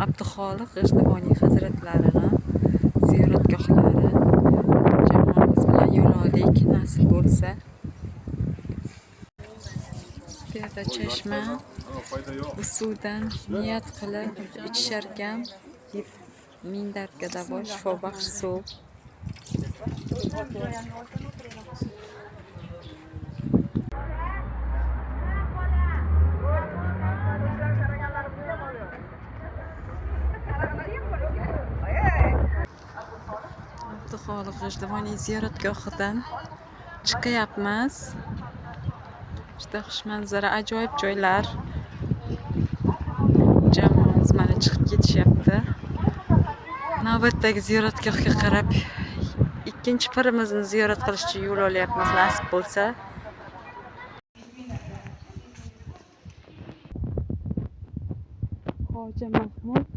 Abduxoliq G'ijduvoniy hazratlarini ziyoratgohlari jamoamiz bilan yo'l oldik, nasib bo'lsa. Bu yerda chashma, bu suvdan niyat qilib ichisharkan, ming dardga davo, shifobaxsh suv. Abduxoliq G'ijduvoniy ziyoratgohidan chiqyapmiz. Juda xush manzara, ajoyib joylar. Jamoamiz mana chiqib ketishyapti. Navbatdagi ziyoratgohga qarab ikkinchi pirimizni ziyorat qilishga yo'l olyapmiz, nasib bo'lsa. Hoji Mahmud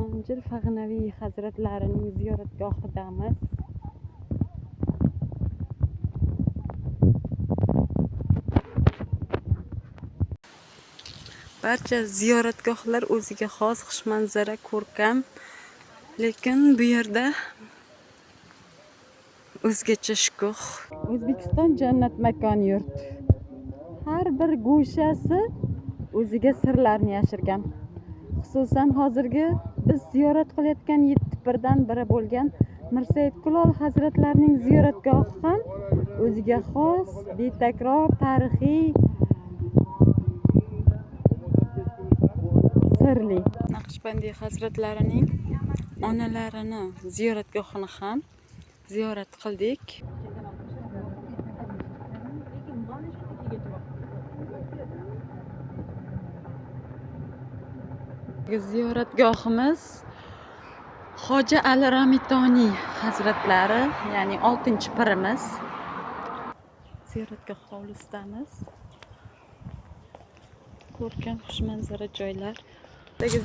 Anjir Fag'naviy hazratlarining ziyoratgohidamiz. Barcha ziyoratgohlar o'ziga xos, xushmanzara, ko'rkam, lekin bu yerda o'zgacha shukuh. O'zbekiston jannat makon yurt. Har bir go'shasi o'ziga sirlarni yashirgan. Xususan hozirgi biz ziyorat qilayotgan 7 pirdan biri bo'lgan Mirsaid Kulol hazratlarining ziyoratgohi ham o'ziga xos, betakror, tarixiy, sirli. Naqshbandiy hazratlarining onalarini ziyoratgohini ham ziyorat qildik. Ziyoratgohimiz Hoji Ali Ramitoniy hazratlari, ya'ni 6-pirimiz. Ziyoratgoh hovlisidamiz. Ko'rkam, xushmanzara joylar.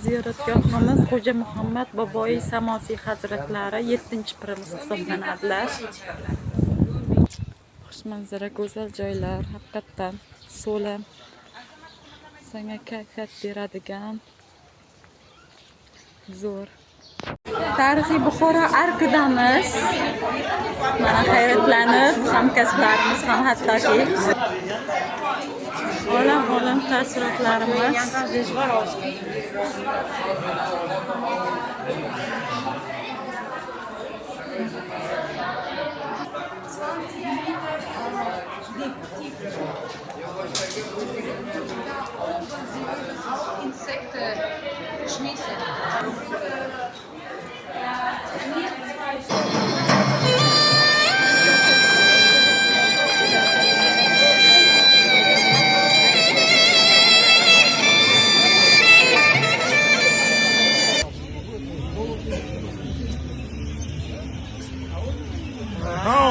Ziyoratgohimiz Xo'ja Muhammad Boboiy Samosiy hazratlari 7-pirimiz hisoblanadilar. Xushmanzara, go'zal joylar, haqiqatdan so'lim, senga kayfiyat beradigan zo'r. Tarixiy Buxoro arkidamiz. Mana hayratlanib, hamkasblarimiz ham hattoki olam taassurotlarimiz. Insekten